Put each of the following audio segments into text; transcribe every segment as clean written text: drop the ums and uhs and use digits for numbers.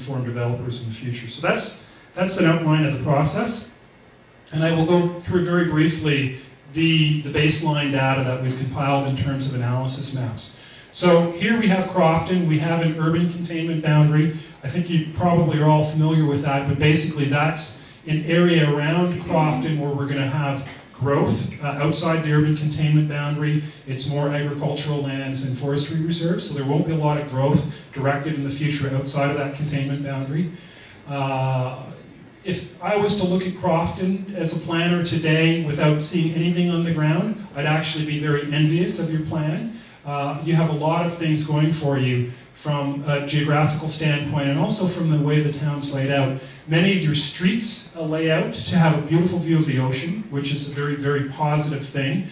inform developers in the future. So that's an outline of the process. And I will go through very briefly the baseline data that we've compiled in terms of analysis maps. So here we have Crofton, we have an urban containment boundary. I think you probably are all familiar with that, but basically that's an area around Crofton where we're going to have growth outside the urban containment boundary. It's more agricultural lands and forestry reserves, so there won't be a lot of growth directed in the future outside of that containment boundary. If I was to look at Crofton as a planner today without seeing anything on the ground, I'd actually be very envious of your plan. You have a lot of things going for you from a geographical standpoint and also from the way the town's laid out. Many of your streets lay out to have a beautiful view of the ocean, which is a very, very positive thing.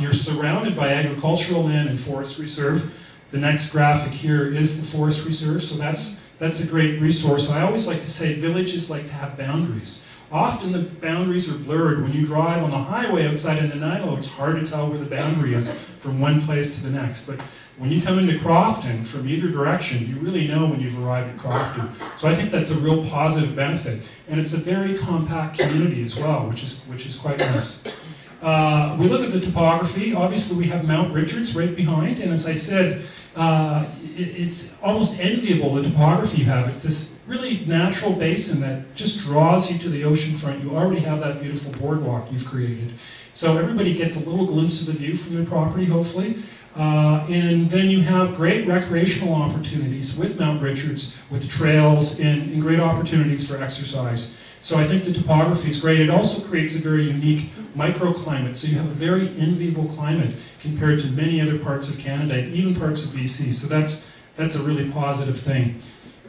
You're surrounded by agricultural land and forest reserve. The next graphic here is the forest reserve, so that's a great resource. I always like to say villages like to have boundaries. Often the boundaries are blurred. When you drive on the highway outside of Nanaimo, it's hard to tell where the boundary is from one place to the next. But when you come into Crofton from either direction, you really know when you've arrived at Crofton. So I think that's a real positive benefit. And it's a very compact community as well, which is quite nice. We look at the topography. Obviously we have Mount Richards right behind, and as I said, it's almost enviable, the topography you have. It's this really natural basin that just draws you to the ocean front. You already have that beautiful boardwalk you've created. So everybody gets a little glimpse of the view from their property, hopefully. And then you have great recreational opportunities with Mount Richards, with trails, and great opportunities for exercise. So I think the topography is great. It also creates a very unique microclimate. So you have a very enviable climate compared to many other parts of Canada, and even parts of BC. So that's a really positive thing.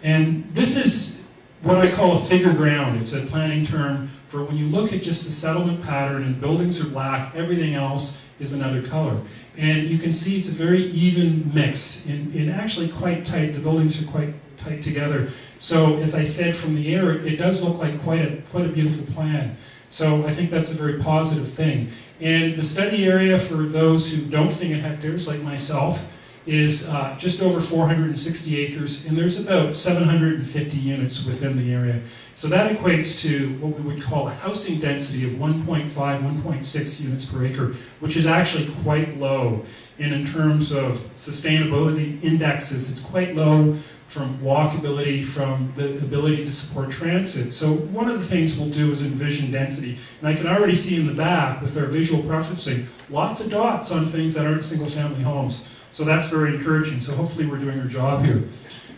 And this is what I call a figure ground. It's a planning term for when you look at just the settlement pattern and buildings are black, everything else is another color. And you can see it's a very even mix and actually quite tight. The buildings are quite tight together. So as I said from the air, it does look like quite a beautiful plan. So I think that's a very positive thing. And the study area for those who don't think in hectares, like myself, is just over 460 acres, and there's about 750 units within the area. So that equates to what we would call a housing density of 1.5, 1.6 units per acre, which is actually quite low. And in terms of sustainability indexes, it's quite low from walkability, from the ability to support transit. So one of the things we'll do is envision density. And I can already see in the back, with our visual preferencing, lots of dots on things that aren't single-family homes. So that's very encouraging. So hopefully we're doing our job here.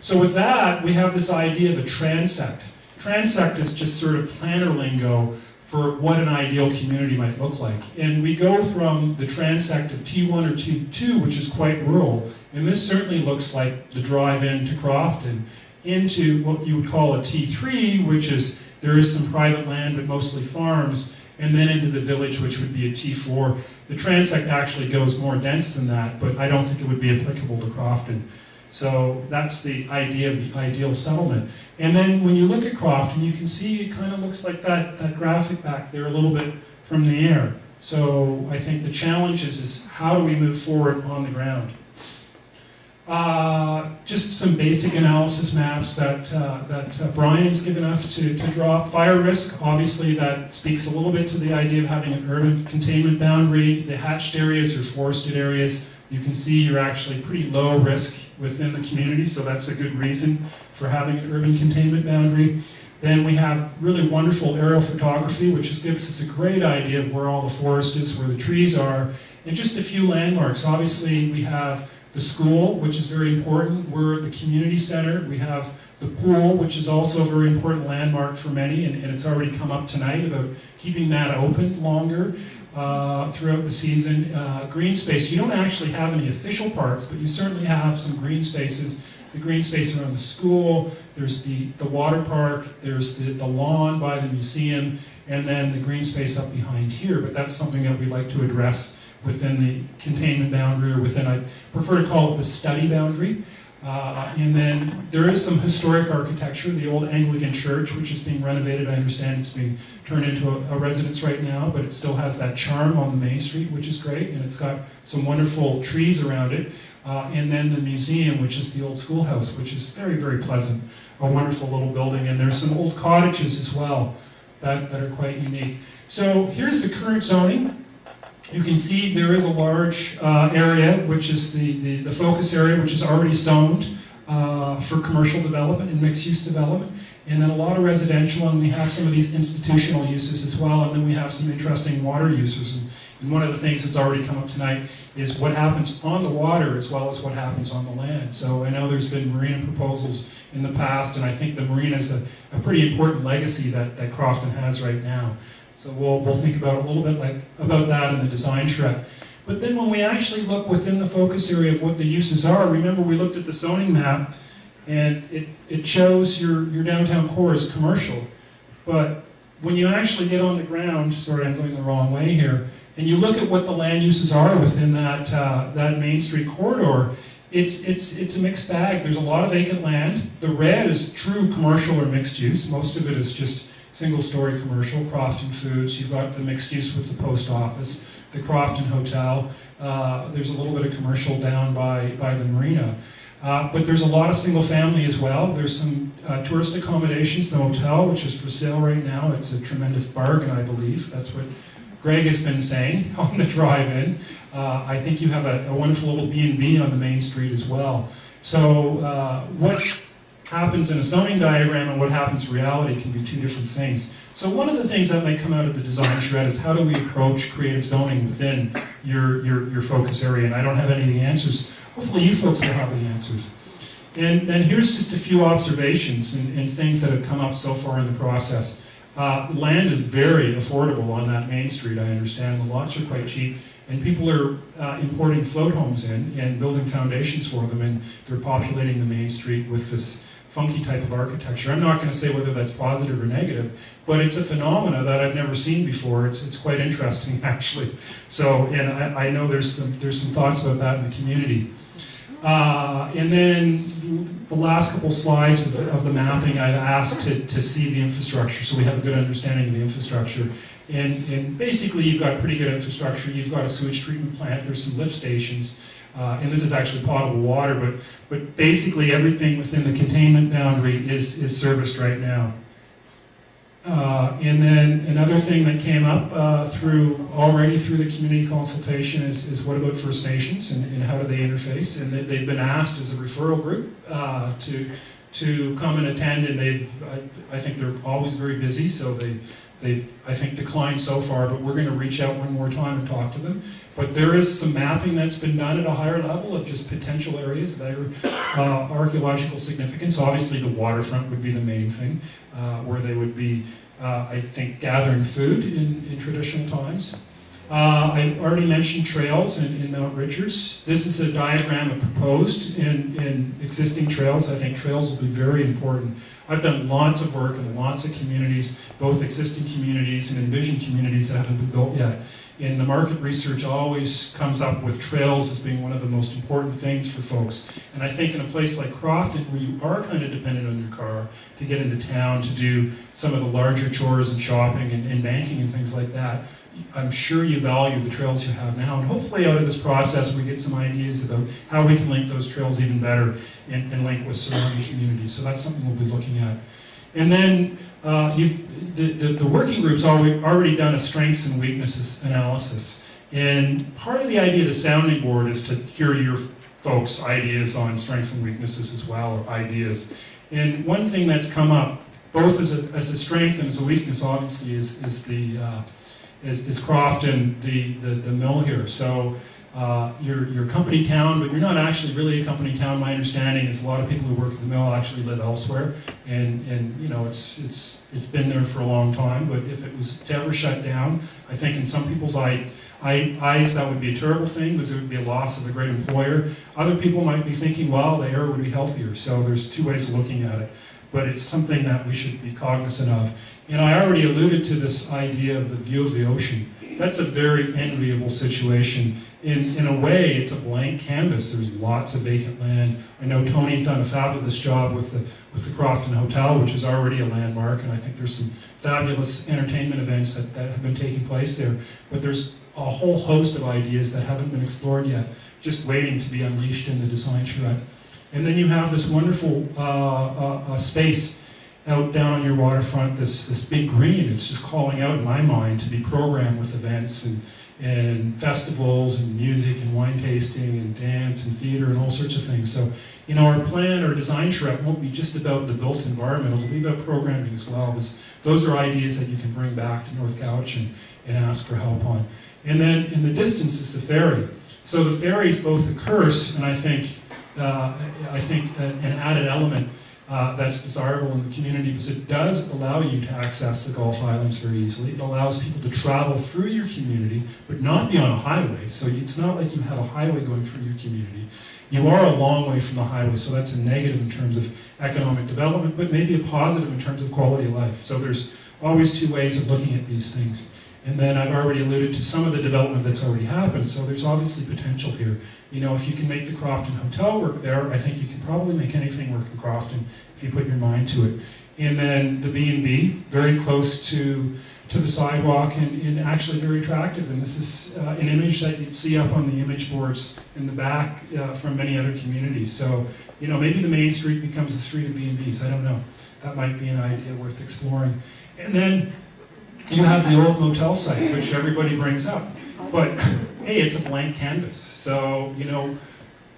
So with that, we have this idea of a transect. Transect is just sort of planner lingo for what an ideal community might look like. And we go from the transect of T1 or T2, which is quite rural, and this certainly looks like the drive into Crofton, into what you would call a T3, which is, there is some private land, but mostly farms, and then into the village, which would be a T4. The transect actually goes more dense than that, but I don't think it would be applicable to Crofton. So that's the idea of the ideal settlement. And then when you look at Crofton, you can see it kind of looks like that graphic back there a little bit from the air. So I think the challenge is how do we move forward on the ground? Just some basic analysis maps that Brian's given us to draw. Fire risk, obviously that speaks a little bit to the idea of having an urban containment boundary. The hatched areas are forested areas. You can see you're actually pretty low risk within the community, so that's a good reason for having an urban containment boundary. Then we have really wonderful aerial photography, which gives us a great idea of where all the forest is, where the trees are, and just a few landmarks. Obviously, we have the school, which is very important. We're the community center. We have the pool, which is also a very important landmark for many, and it's already come up tonight about keeping that open longer throughout the season. Green space, you don't actually have any official parks, but you certainly have some green spaces. The green space around the school, there's the water park, there's the lawn by the museum, and then the green space up behind here. But that's something that we'd like to address within the containment boundary, or within, I prefer to call it the study boundary. And then there is some historic architecture, the old Anglican church, which is being renovated. I understand it's being turned into a residence right now, but it still has that charm on the main street, which is great, and it's got some wonderful trees around it. And then the museum, which is the old schoolhouse, which is very, very pleasant. a wonderful little building, and there's some old cottages as well that are quite unique. So here's the current zoning. You can see there is a large area, which is the focus area, which is already zoned for commercial development and mixed-use development, and then a lot of residential, and we have some of these institutional uses as well, and then we have some interesting water uses. And one of the things that's already come up tonight is what happens on the water as well as what happens on the land. So I know there's been marina proposals in the past, and I think the marina is a pretty important legacy that Crofton has right now. So we'll think about a little bit about that in the design charrette. But then when we actually look within the focus area of what the uses are, remember we looked at the zoning map, and it shows your downtown core is commercial. But when you actually get on the ground, sorry I'm going the wrong way here, and you look at what the land uses are within that Main Street corridor, it's a mixed bag. There's a lot of vacant land. The red is true commercial or mixed use. Most of it is just single-story commercial, Crofton Foods. You've got the mixed use with the post office, the Crofton Hotel. There's a little bit of commercial down by the marina. But there's a lot of single family as well. There's some tourist accommodations, the hotel, which is for sale right now. It's a tremendous bargain, I believe. That's what Greg has been saying on the drive-in. I think you have a wonderful little B&B on the main street as well. So what happens in a zoning diagram and what happens in reality can be two different things. So one of the things that might come out of the design charrette is how do we approach creative zoning within your focus area? And I don't have any of the answers. Hopefully you folks will have the answers. And here's just a few observations and things that have come up so far in the process. Land is very affordable on that main street, I understand. The lots are quite cheap. And people are importing float homes in and building foundations for them, and they're populating the main street with this funky type of architecture. I'm not going to say whether that's positive or negative, but it's a phenomena that I've never seen before. It's quite interesting, actually. So, and I know there's some thoughts about that in the community. And then the last couple slides of the mapping, I've asked to see the infrastructure, so we have a good understanding of the infrastructure. And basically, you've got pretty good infrastructure. You've got a sewage treatment plant. There's some lift stations. And this is actually potable water, but basically everything within the containment boundary is serviced right now. And then another thing that came up already through the community consultation is what about First Nations and how do they interface? And they've been asked as a referral group to come and attend, and I think they're always very busy, so they've, I think, declined so far, but we're going to reach out one more time and talk to them. But there is some mapping that's been done at a higher level of just potential areas that are archaeological significance. Obviously, the waterfront would be the main thing, where they would be, I think, gathering food in traditional times. I already mentioned trails in Mount Richards. This is a diagram of proposed and existing trails. I think trails will be very important. I've done lots of work in lots of communities, both existing communities and envisioned communities that haven't been built yet. And the market research always comes up with trails as being one of the most important things for folks. And I think in a place like Crofton, where you are kind of dependent on your car to get into town, to do some of the larger chores and shopping and banking and things like that, I'm sure you value the trails you have now. And hopefully out of this process we get some ideas about how we can link those trails even better and link with surrounding communities. So that's something we'll be looking at. And then the working group's already done a strengths and weaknesses analysis. And part of the idea of the sounding board is to hear your folks' ideas on strengths and weaknesses as well, or ideas. And one thing that's come up, both as a strength and as a weakness, obviously, is Crofton, the mill here. So you're a company town, but you're not actually really a company town. My understanding is a lot of people who work at the mill actually live elsewhere, and you know it's been there for a long time. But if it was to ever shut down, I think in some people's eyes that would be a terrible thing because it would be a loss of a great employer. Other people might be thinking, well, the air would be healthier. So there's two ways of looking at it, but it's something that we should be cognizant of. And I already alluded to this idea of the view of the ocean. That's a very enviable situation. In a way, it's a blank canvas. There's lots of vacant land. I know Tony's done a fabulous job with the Crofton Hotel, which is already a landmark, and I think there's some fabulous entertainment events that have been taking place there. But there's a whole host of ideas that haven't been explored yet, just waiting to be unleashed in the design charrette. And then you have this wonderful space out down on your waterfront, this big green. It's just calling out in my mind to be programmed with events and festivals and music and wine tasting and dance and theater and all sorts of things. So, you know, our plan or design charrette won't be just about the built environment, it'll be about programming as well. Because those are ideas that you can bring back to North Cowichan and ask for help on. And then in the distance is the ferry. So the ferry is both a curse and I think an added element that's desirable in the community because it does allow you to access the Gulf Islands very easily. It allows people to travel through your community, but not be on a highway. So it's not like you have a highway going through your community. You are a long way from the highway, so that's a negative in terms of economic development, but maybe a positive in terms of quality of life. So there's always two ways of looking at these things. And then I've already alluded to some of the development that's already happened, so there's obviously potential here. You know, if you can make the Crofton Hotel work there, I think you can probably make anything work in Crofton if you put your mind to it. And then the B&B, very close to the sidewalk and actually very attractive. And this is an image that you'd see up on the image boards in the back from many other communities. So, you know, maybe the main street becomes a street of B&Bs, I don't know. That might be an idea worth exploring. And then you have the old motel site, which everybody brings up. But, hey, it's a blank canvas. So, you know,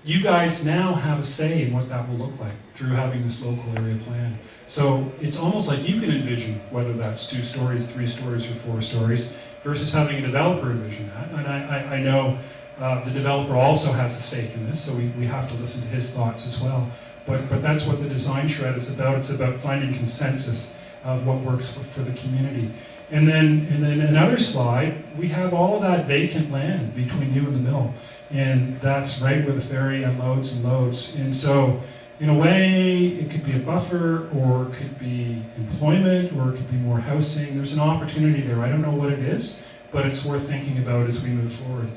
you guys now have a say in what that will look like through having this local area plan. So it's almost like you can envision whether that's 2 stories, 3 stories, or 4 stories, versus having a developer envision that. And I know the developer also has a stake in this, so we have to listen to his thoughts as well. But that's what the design charrette is about. It's about finding consensus of what works for the community. And then another slide, we have all of that vacant land between you and the mill. And that's right where the ferry unloads and loads. And so, in a way, it could be a buffer, or it could be employment, or it could be more housing. There's an opportunity there. I don't know what it is, but it's worth thinking about as we move forward.